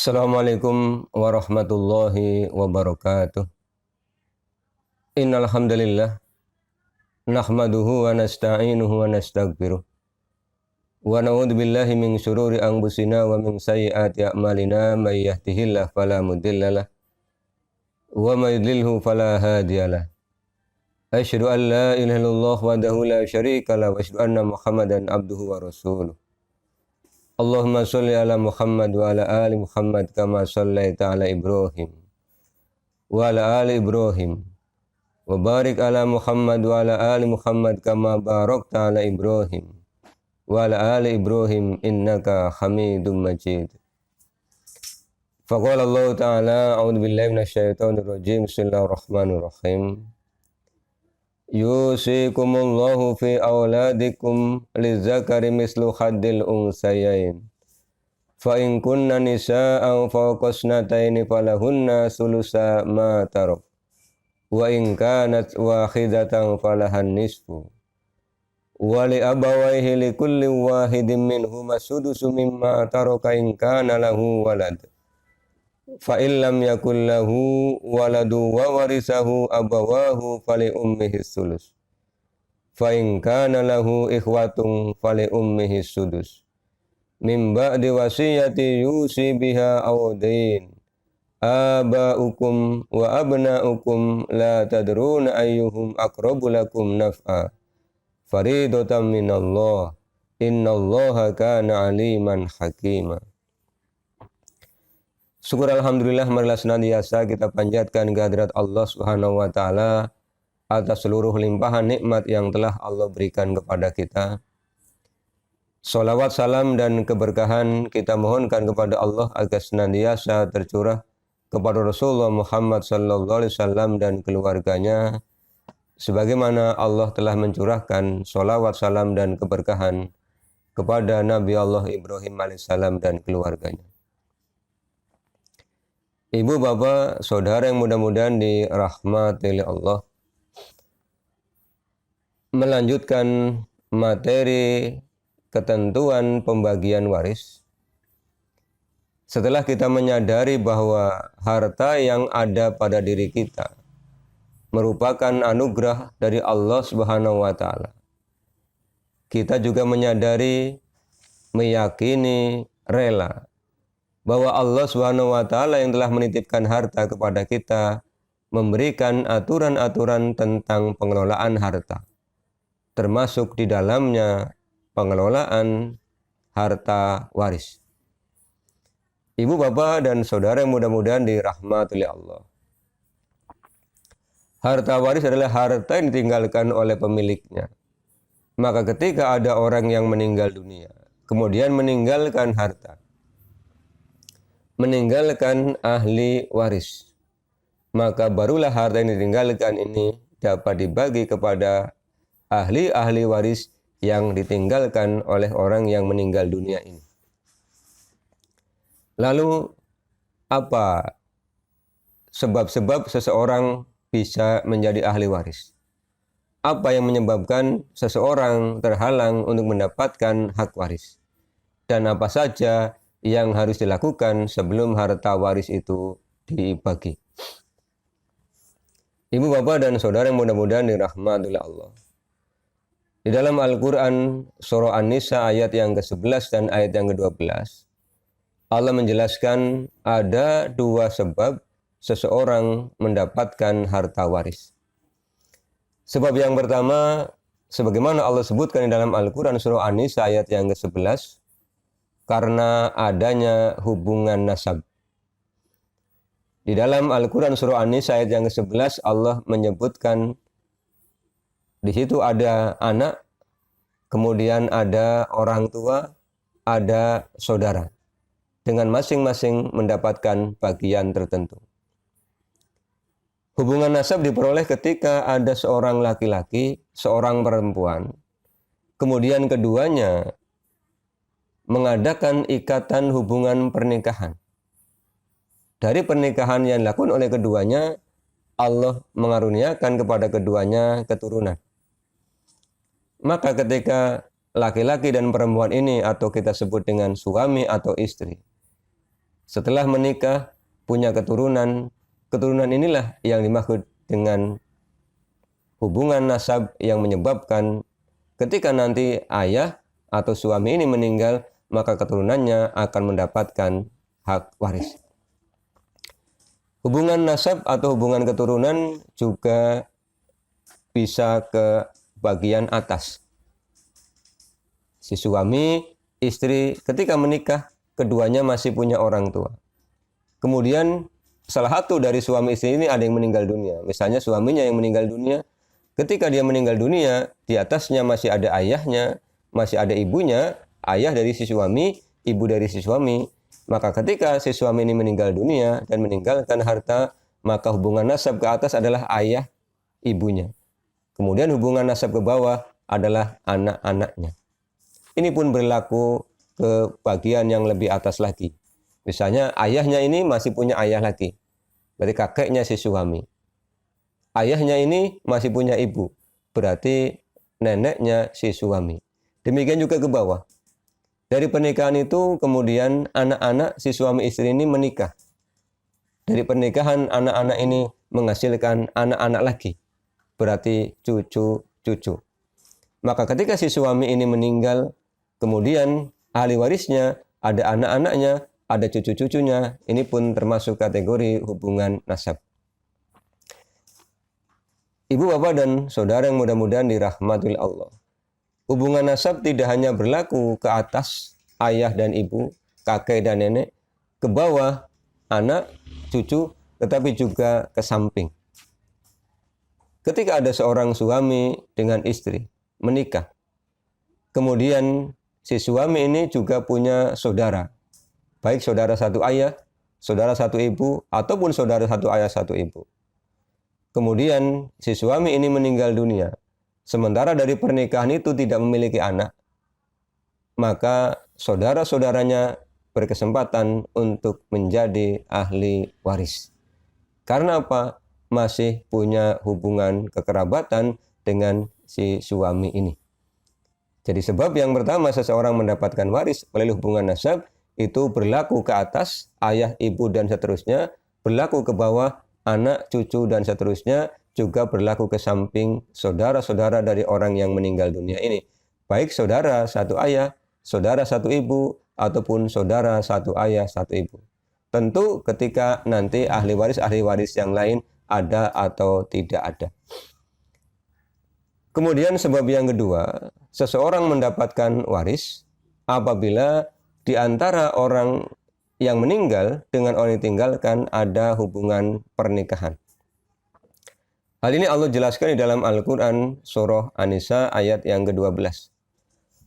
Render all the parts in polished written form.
Assalamualaikum warahmatullahi wabarakatuh. Innal hamdalillah nahmaduhu wa nasta'inuhu wa nastaghfiruh. Wa na'udzu billahi min syururi anfusina wa min sayyiati a'malina may yahdihillahu fala mudhillalah wa may yudlilhu fala hadiyalah. Asyhadu an la ilaha illallah wahdahu la syarika lahu wa asyhadu anna Muhammadan abduhu wa rasuluh. Allahumma sholli ala Muhammad wa ala ali Muhammad kama shallaita ala Ibrahim wa ala ali Ibrahim wa barik ala Muhammad wa ala ali Muhammad kama barakta ala Ibrahim wa ala ali Ibrahim innaka Hamidum Majid. Faqala Allah Ta'ala a'udzu billahi minasyaitonir rajim. Bismillahirrahmanirrahim. Yusikumullahu fi auladikum lizzakari mislu haddil unsayain. Fa in kunna nisa'an fawqa isnataini falahunna sulusa ma tarak. Wa in kanat wahidatan falahan nisfu. Wa li abawayhi likulli wahidin minhuma sudusu mimma taraka in kana lahu walad. Fa illam yakul lahu waladu wa warisahu abawahu fali ummihi sulus. Fa in kana lahu ikhwatun fali ummihi sudus. Min ba'di wasiyati yusi biha aw dain. Aba'ukum wa abna'ukum la tadruna ayyuhum aqrabu lakum naf'a. Faridatan minallah. Innallaha kana aliman hakima. Syukur alhamdulillah, marilah senantiasa kita panjatkan kehadirat Allah Subhanahu wa taala atas seluruh limpahan nikmat yang telah Allah berikan kepada kita. Sholawat, salam dan keberkahan kita mohonkan kepada Allah agar senantiasa tercurah kepada Rasulullah Muhammad sallallahu alaihi wasallam dan keluarganya, sebagaimana Allah telah mencurahkan sholawat, salam dan keberkahan kepada Nabi Allah Ibrahim alaihissalam dan keluarganya. Ibu, bapak, saudara yang mudah-mudahan dirahmati oleh Allah, melanjutkan materi ketentuan pembagian waris. Setelah kita menyadari bahwa harta yang ada pada diri kita merupakan anugerah dari Allah Subhanahu wa taala, kita juga menyadari, meyakini, rela bahwa Allah Subhanahu wa taala yang telah menitipkan harta kepada kita memberikan aturan-aturan tentang pengelolaan harta, termasuk di dalamnya pengelolaan harta waris. Ibu, bapak, dan saudara yang mudah-mudahan dirahmati oleh Allah. Harta waris adalah harta yang ditinggalkan oleh pemiliknya. Maka ketika ada orang yang meninggal dunia, kemudian meninggalkan harta, meninggalkan ahli waris, maka barulah harta yang ditinggalkan ini dapat dibagi kepada ahli-ahli waris yang ditinggalkan oleh orang yang meninggal dunia ini. Lalu apa sebab-sebab seseorang bisa menjadi ahli waris? Apa yang menyebabkan seseorang terhalang untuk mendapatkan hak waris? Dan apa saja yang harus dilakukan sebelum harta waris itu dibagi? Ibu, bapak, dan saudara yang mudah-mudahan dirahmati oleh Allah. Di dalam Al-Quran surah An-Nisa ayat yang ke-11 dan ayat yang ke-12, Allah menjelaskan ada dua sebab seseorang mendapatkan harta waris. Sebab yang pertama, sebagaimana Allah sebutkan di dalam Al-Quran surah An-Nisa ayat yang ke-11, karena adanya hubungan nasab. Di dalam Al-Quran surah An-Nisa ayat yang ke-11, Allah menyebutkan di situ ada anak, kemudian ada orang tua, ada saudara, dengan masing-masing mendapatkan bagian tertentu. Hubungan nasab diperoleh ketika ada seorang laki-laki, seorang perempuan, kemudian keduanya mengadakan ikatan hubungan pernikahan. Dari pernikahan yang dilakukan oleh keduanya, Allah mengaruniakan kepada keduanya keturunan. Maka ketika laki-laki dan perempuan ini, atau kita sebut dengan suami atau istri, Setelah menikah, punya keturunan. Keturunan inilah yang dimaksud dengan hubungan nasab yang menyebabkan ketika nanti ayah atau suami ini meninggal, maka keturunannya akan mendapatkan hak waris. Hubungan nasab atau hubungan keturunan juga bisa ke bagian atas. Si suami, istri ketika menikah, keduanya masih punya orang tua. Kemudian salah satu dari suami istri ini ada yang meninggal dunia. Misalnya suaminya yang meninggal dunia, ketika dia meninggal dunia, di atasnya masih ada ayahnya, masih ada ibunya, ayah dari si suami, ibu dari si suami. Maka ketika si suami ini meninggal dunia dan meninggalkan harta, maka hubungan nasab ke atas adalah ayah ibunya. Kemudian hubungan nasab ke bawah adalah anak-anaknya. Ini pun berlaku ke bagian yang lebih atas lagi. Misalnya ayahnya ini masih punya ayah lagi, berarti kakeknya si suami. Ayahnya ini masih punya ibu, berarti neneknya si suami. Demikian juga ke bawah. Dari pernikahan itu kemudian anak-anak si suami istri ini menikah. Dari pernikahan anak-anak ini menghasilkan anak-anak lagi, berarti cucu-cucu. Maka ketika si suami ini meninggal, kemudian ahli warisnya ada anak-anaknya, ada cucu-cucunya, ini pun termasuk kategori hubungan nasab. Ibu, bapak, dan saudara yang mudah-mudahan dirahmati Allah. Hubungan nasab tidak hanya berlaku ke atas ayah dan ibu, kakek dan nenek, ke bawah anak, cucu, tetapi juga ke samping. Ketika ada seorang suami dengan istri menikah, kemudian si suami ini juga punya saudara, baik saudara satu ayah, saudara satu ibu, ataupun saudara satu ayah satu ibu. Kemudian si suami ini meninggal dunia, sementara dari pernikahan itu tidak memiliki anak, maka saudara-saudaranya berkesempatan untuk menjadi ahli waris. Karena apa? Masih punya hubungan kekerabatan dengan si suami ini. Jadi sebab yang pertama seseorang mendapatkan waris melalui hubungan nasab itu berlaku ke atas ayah, ibu, dan seterusnya, berlaku ke bawah anak, cucu, dan seterusnya, juga berlaku ke samping saudara-saudara dari orang yang meninggal dunia ini. Baik saudara satu ayah, saudara satu ibu, ataupun saudara satu ayah, satu ibu. Tentu ketika nanti ahli waris yang lain ada atau tidak ada. Kemudian sebab yang kedua, seseorang mendapatkan waris apabila di antara orang yang meninggal dengan orang yang ditinggalkan ada hubungan pernikahan. Hal ini Allah jelaskan di dalam Al-Quran surah An-Nisa ayat yang ke-12.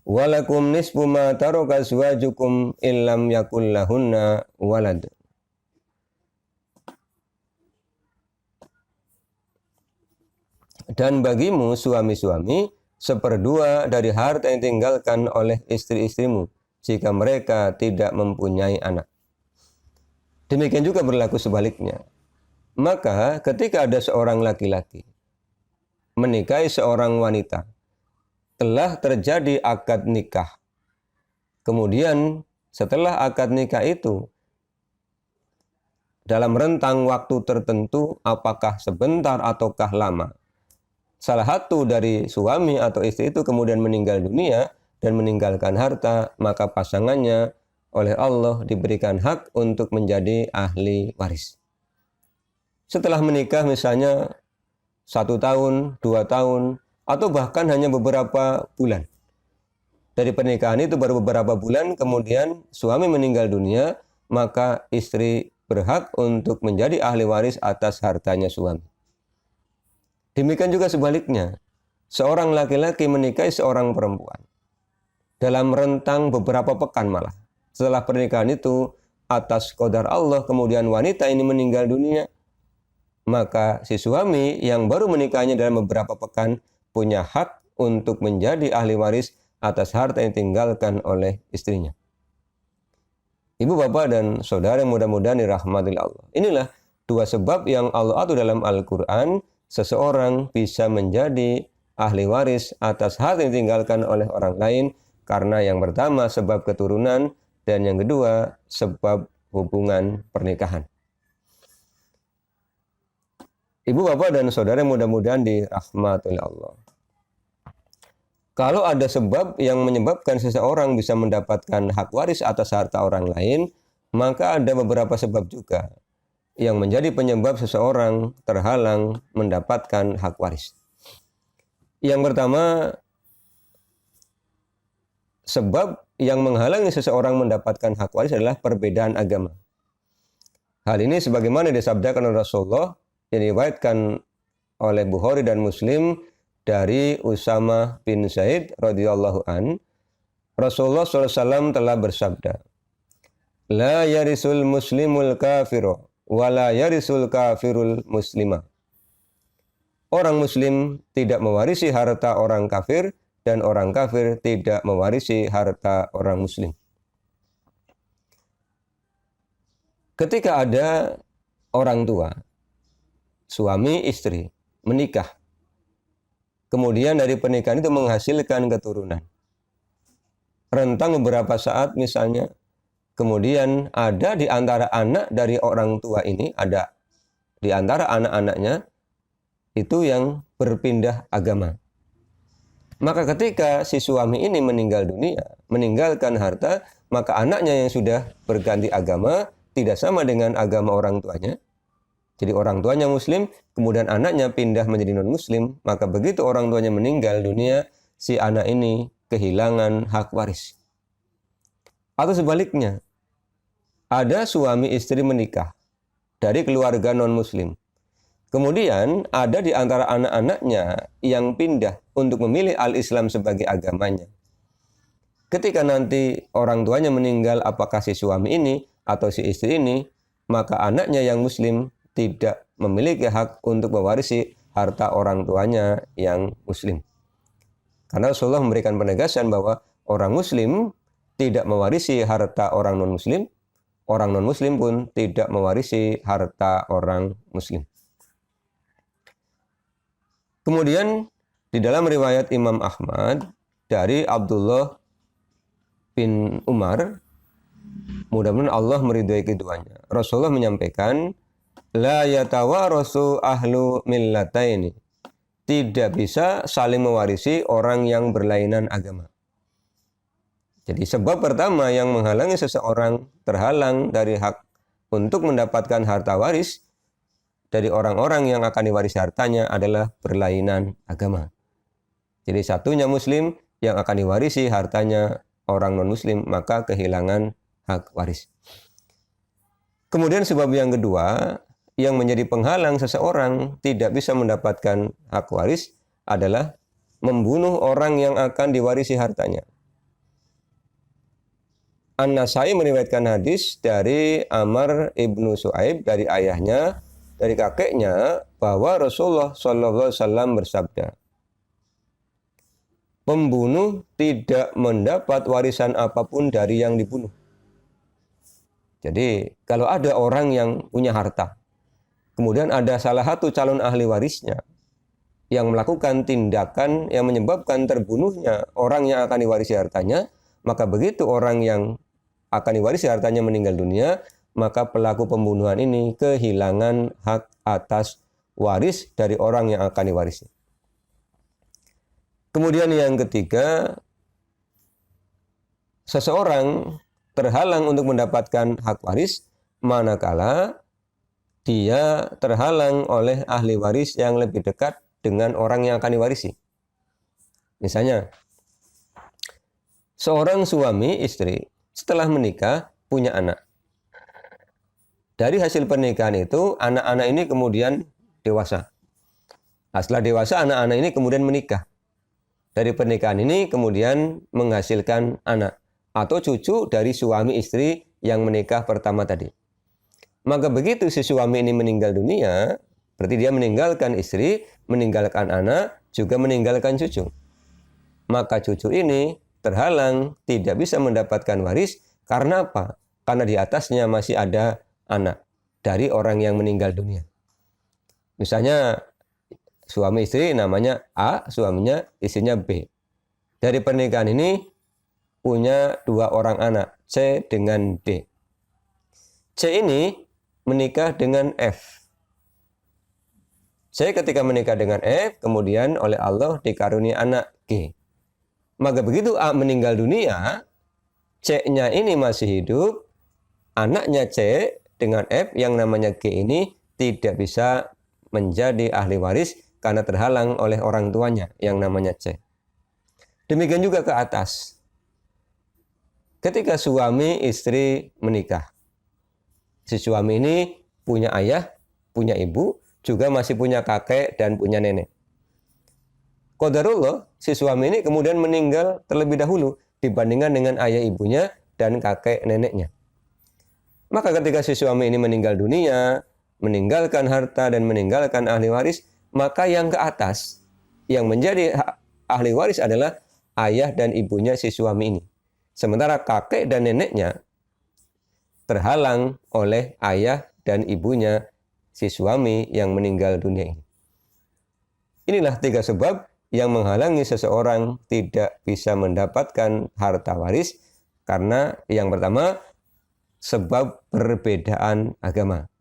Walakum nisfu ma taraka azwajukum illam yakul lahunna walad. Dan bagimu suami-suami seperdua dari harta yang ditinggalkan oleh istri-istrimu jika mereka tidak mempunyai anak. Demikian juga berlaku sebaliknya. Maka ketika ada seorang laki-laki menikahi seorang wanita, telah terjadi akad nikah. Kemudian setelah akad nikah itu, dalam rentang waktu tertentu, apakah sebentar ataukah lama, salah satu dari suami atau istri itu kemudian meninggal dunia dan meninggalkan harta, maka pasangannya oleh Allah diberikan hak untuk menjadi ahli waris. Setelah menikah misalnya 1 tahun, 2 tahun, atau bahkan hanya beberapa bulan. Dari pernikahan itu baru beberapa bulan, kemudian suami meninggal dunia, maka istri berhak untuk menjadi ahli waris atas hartanya suami. Demikian juga sebaliknya, seorang laki-laki menikahi seorang perempuan dalam rentang beberapa pekan malah. Setelah pernikahan itu, atas qadar Allah, kemudian wanita ini meninggal dunia, maka si suami yang baru menikahnya dalam beberapa pekan punya hak untuk menjadi ahli waris atas harta yang ditinggalkan oleh istrinya. Ibu, bapak, dan saudara yang mudah-mudahan dirahmati Allah. Inilah dua sebab yang Allah atur dalam Al-Quran, seseorang bisa menjadi ahli waris atas harta yang ditinggalkan oleh orang lain, karena yang pertama sebab keturunan, dan yang kedua sebab hubungan pernikahan. Ibu, bapak, dan saudara mudah-mudahan dirahmati oleh Allah. Kalau ada sebab yang menyebabkan seseorang bisa mendapatkan hak waris atas harta orang lain, maka ada beberapa sebab juga yang menjadi penyebab seseorang terhalang mendapatkan hak waris. Yang pertama, sebab yang menghalangi seseorang mendapatkan hak waris adalah perbedaan agama. Hal ini sebagaimana disabdakan oleh Rasulullah yang diriwayatkan oleh Bukhari dan Muslim dari Usama bin Zaid radhiyallahu an, Rasulullah SAW telah bersabda, "La yarisul muslimul kafiru wa la yarisul kafirul muslima." Orang muslim tidak mewarisi harta orang kafir dan orang kafir tidak mewarisi harta orang muslim. Ketika ada orang tua, suami istri menikah, kemudian dari pernikahan itu menghasilkan keturunan. Rentang beberapa saat misalnya, kemudian ada di antara anak dari orang tua ini, ada di antara anak-anaknya itu yang berpindah agama. Maka ketika si suami ini meninggal dunia, meninggalkan harta, maka anaknya yang sudah berganti agama tidak sama dengan agama orang tuanya. Jadi orang tuanya muslim, kemudian anaknya pindah menjadi non-muslim, maka begitu orang tuanya meninggal dunia, si anak ini kehilangan hak waris. Atau sebaliknya, ada suami istri menikah dari keluarga non-muslim. Kemudian ada di antara anak-anaknya yang pindah untuk memilih al-Islam sebagai agamanya. Ketika nanti orang tuanya meninggal, apakah si suami ini atau si istri ini, maka anaknya yang muslim tidak memiliki hak untuk mewarisi harta orang tuanya yang muslim. Karena Rasulullah memberikan penegasan bahwa orang muslim tidak mewarisi harta orang non-muslim, orang non-muslim pun tidak mewarisi harta orang muslim. Kemudian di dalam riwayat Imam Ahmad dari Abdullah bin Umar, mudah-mudahan Allah meridhai keduanya, Rasulullah menyampaikan, la yatawarasu ahlu millataini. Tidak bisa saling mewarisi orang yang berlainan agama. Jadi sebab pertama yang menghalangi seseorang terhalang dari hak untuk mendapatkan harta waris dari orang-orang yang akan diwarisi hartanya adalah berlainan agama. Jadi satunya muslim yang akan diwarisi hartanya orang non-muslim, maka kehilangan hak waris. Kemudian sebab yang kedua yang menjadi penghalang seseorang tidak bisa mendapatkan hak waris adalah membunuh orang yang akan diwarisi hartanya. An-Nasai meriwayatkan hadis dari Amr ibnu Su'aib dari ayahnya, dari kakeknya, bahwa Rasulullah SAW bersabda, pembunuh tidak mendapat warisan apapun dari yang dibunuh. Jadi kalau ada orang yang punya harta, kemudian ada salah satu calon ahli warisnya yang melakukan tindakan yang menyebabkan terbunuhnya orang yang akan diwarisi hartanya, maka begitu orang yang akan diwarisi hartanya meninggal dunia, maka pelaku pembunuhan ini kehilangan hak atas waris dari orang yang akan diwarisi. Kemudian yang ketiga, seseorang terhalang untuk mendapatkan hak waris manakala dia terhalang oleh ahli waris yang lebih dekat dengan orang yang akan diwarisi. Misalnya, seorang suami istri setelah menikah punya anak. Dari hasil pernikahan itu, anak-anak ini kemudian dewasa. Nah, setelah dewasa, anak-anak ini kemudian menikah. Dari pernikahan ini kemudian menghasilkan anak atau cucu dari suami istri yang menikah pertama tadi. Maka begitu si suami ini meninggal dunia, berarti dia meninggalkan istri, meninggalkan anak, juga meninggalkan cucu. Maka cucu ini terhalang, tidak bisa mendapatkan waris. Karena apa? Karena di atasnya masih ada anak dari orang yang meninggal dunia. Misalnya suami istri namanya A, suaminya istrinya B. Dari pernikahan ini punya dua orang anak, C dengan D. C ini menikah dengan F. C ketika menikah dengan F, kemudian oleh Allah dikaruniai anak G. Maka begitu A meninggal dunia, C-nya ini masih hidup, anaknya C dengan F yang namanya G ini tidak bisa menjadi ahli waris karena terhalang oleh orang tuanya yang namanya C. Demikian juga ke atas. Ketika suami istri menikah, si suami ini punya ayah, punya ibu, juga masih punya kakek dan punya nenek. Qadarullah, si suami ini kemudian meninggal terlebih dahulu dibandingkan dengan ayah ibunya dan kakek neneknya. Maka ketika si suami ini meninggal dunia, meninggalkan harta dan meninggalkan ahli waris, maka yang ke atas, yang menjadi ahli waris adalah ayah dan ibunya si suami ini. Sementara kakek dan neneknya terhalang oleh ayah dan ibunya si suami yang meninggal dunia ini. Inilah 3 sebab yang menghalangi seseorang tidak bisa mendapatkan harta waris, karena yang pertama, sebab perbedaan agama.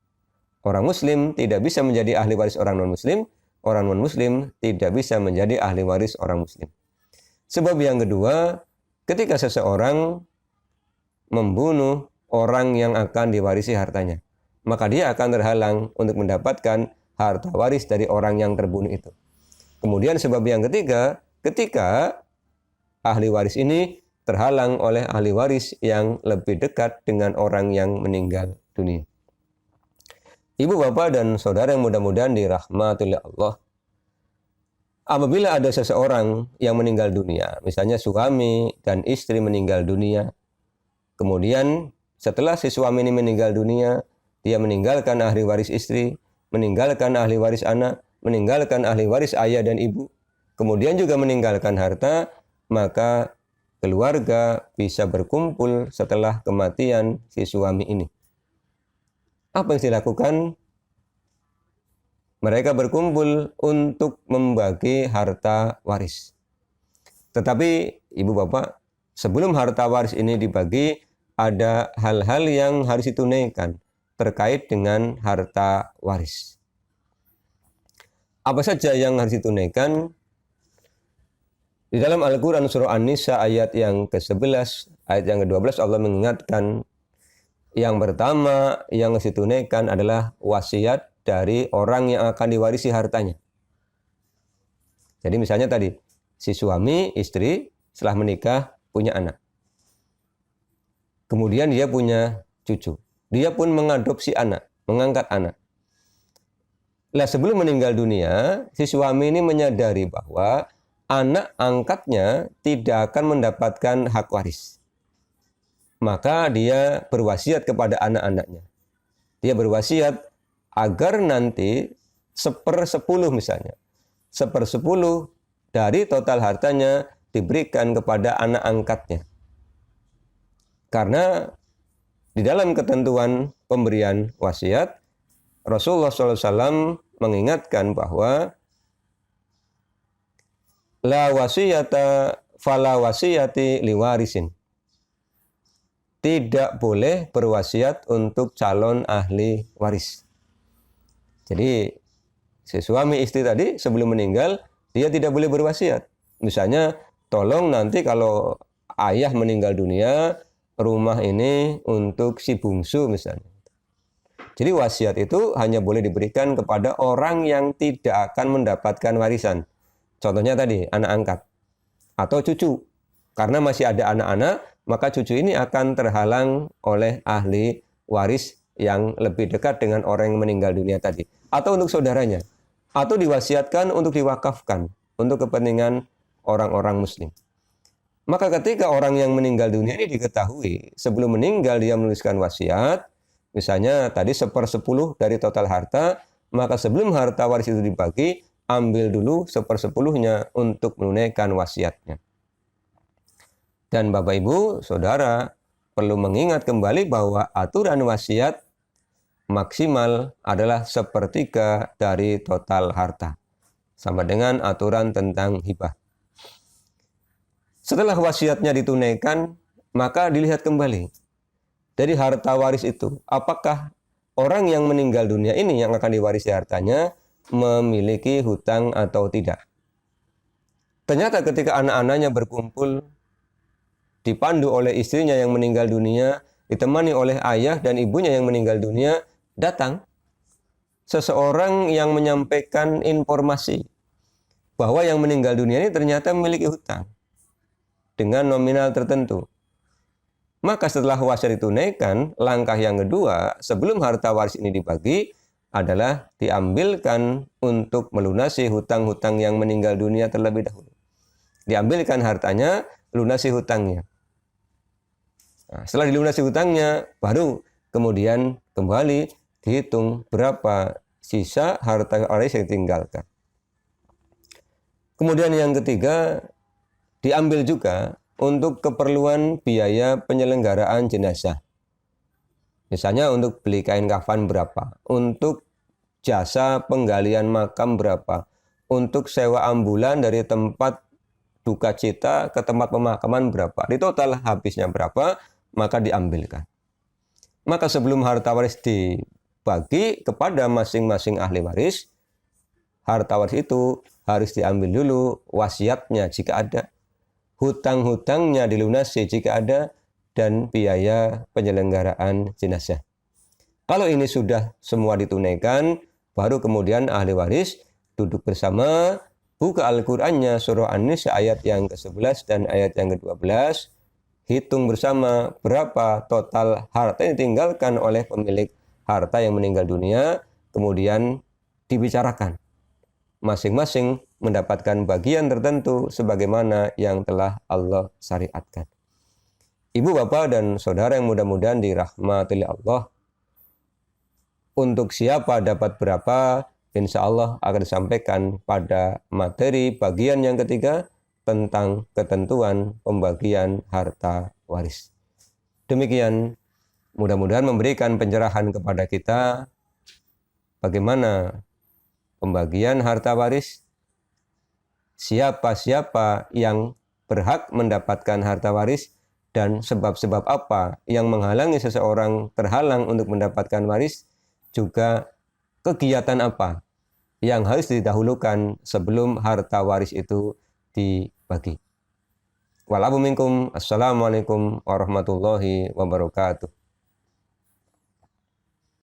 Orang muslim tidak bisa menjadi ahli waris orang non-muslim, orang non-muslim tidak bisa menjadi ahli waris orang muslim. Sebab yang kedua, ketika seseorang membunuh orang yang akan diwarisi hartanya, maka dia akan terhalang untuk mendapatkan harta waris dari orang yang terbunuh itu. Kemudian sebab yang ketiga, ketika ahli waris ini terhalang oleh ahli waris yang lebih dekat dengan orang yang meninggal dunia. Ibu, bapak, dan saudara yang mudah-mudahan dirahmati oleh Allah, apabila ada seseorang yang meninggal dunia, misalnya suami dan istri meninggal dunia, kemudian setelah si suami ini meninggal dunia, dia meninggalkan ahli waris istri, meninggalkan ahli waris anak, meninggalkan ahli waris ayah dan ibu, kemudian juga meninggalkan harta, maka keluarga bisa berkumpul setelah kematian si suami ini. Apa yang dilakukan? Mereka berkumpul untuk membagi harta waris. Tetapi ibu bapak, sebelum harta waris ini dibagi, ada hal-hal yang harus ditunaikan terkait dengan harta waris. Apa saja yang harus ditunaikan? Di dalam Al-Quran surah An-Nisa ayat yang ke-11, ayat yang ke-12 Allah mengingatkan yang pertama yang harus ditunaikan adalah wasiat dari orang yang akan diwarisi hartanya. Jadi misalnya tadi, si suami, istri setelah menikah punya anak. Kemudian dia punya cucu. Dia pun mengadopsi anak, mengangkat anak. Lah sebelum meninggal dunia, si suami ini menyadari bahwa anak angkatnya tidak akan mendapatkan hak waris. Maka dia berwasiat kepada anak-anaknya. Dia berwasiat agar nanti 1/10 misalnya, 1/10 dari total hartanya diberikan kepada anak angkatnya. Karena di dalam ketentuan pemberian wasiat, Rasulullah SAW mengingatkan bahwa la wasiyata fala wasiyati liwarisin. Tidak boleh berwasiat untuk calon ahli waris. Jadi si suami istri tadi sebelum meninggal dia tidak boleh berwasiat. Misalnya, tolong nanti kalau ayah meninggal dunia, rumah ini untuk si bungsu misalnya. Jadi wasiat itu hanya boleh diberikan kepada orang yang tidak akan mendapatkan warisan. Contohnya tadi, anak angkat atau cucu. Karena masih ada anak-anak, maka cucu ini akan terhalang oleh ahli waris yang lebih dekat dengan orang yang meninggal dunia tadi. Atau untuk saudaranya. Atau diwasiatkan untuk diwakafkan untuk kepentingan orang-orang muslim. Maka ketika orang yang meninggal dunia ini diketahui, sebelum meninggal dia menuliskan wasiat, misalnya tadi 1/10 dari total harta, maka sebelum harta waris itu dibagi, ambil dulu 1/10-nya untuk menunaikan wasiatnya. Dan Bapak Ibu, Saudara, perlu mengingat kembali bahwa aturan wasiat maksimal adalah 1/3 dari total harta. Sama dengan aturan tentang hibah. Setelah wasiatnya ditunaikan, maka dilihat kembali. Dari harta waris itu, apakah orang yang meninggal dunia ini yang akan diwarisi hartanya memiliki hutang atau tidak? Ternyata ketika anak-anaknya berkumpul, dipandu oleh istrinya yang meninggal dunia, ditemani oleh ayah dan ibunya yang meninggal dunia, datang seseorang yang menyampaikan informasi bahwa yang meninggal dunia ini ternyata memiliki hutang dengan nominal tertentu. Maka setelah wasiat ditunaikan, langkah yang kedua sebelum harta waris ini dibagi adalah diambilkan untuk melunasi hutang-hutang yang meninggal dunia terlebih dahulu. Diambilkan hartanya, lunasi hutangnya. Nah, setelah dilunasi hutangnya, baru kemudian kembali dihitung berapa sisa harta waris yang ditinggalkan. Kemudian yang ketiga, diambil juga untuk keperluan biaya penyelenggaraan jenazah. Misalnya untuk beli kain kafan berapa, untuk jasa penggalian makam berapa, untuk sewa ambulan dari tempat duka cita ke tempat pemakaman berapa. Di total habisnya berapa, maka diambilkan. Maka sebelum harta waris dibagi kepada masing-masing ahli waris, harta waris itu harus diambil dulu wasiatnya jika ada, hutang-hutangnya dilunasi jika ada, dan biaya penyelenggaraan jenazah. Kalau ini sudah semua ditunaikan, baru kemudian ahli waris duduk bersama, buka Al-Qur'annya surah An-Nisa ayat yang ke-11 dan ayat yang ke-12, hitung bersama berapa total harta yang ditinggalkan oleh pemilik harta yang meninggal dunia, kemudian dibicarakan. Masing-masing mendapatkan bagian tertentu sebagaimana yang telah Allah syariatkan. Ibu, bapak, dan saudara yang mudah-mudahan dirahmati Allah, untuk siapa dapat berapa, insya Allah akan disampaikan pada materi bagian yang ketiga tentang ketentuan pembagian harta waris. Demikian, mudah-mudahan memberikan pencerahan kepada kita bagaimana pembagian harta waris, siapa-siapa yang berhak mendapatkan harta waris, dan sebab-sebab apa yang menghalangi seseorang terhalang untuk mendapatkan waris, juga kegiatan apa yang harus didahulukan sebelum harta waris itu dibagi. Walaupun minkum, assalamualaikum warahmatullahi wabarakatuh.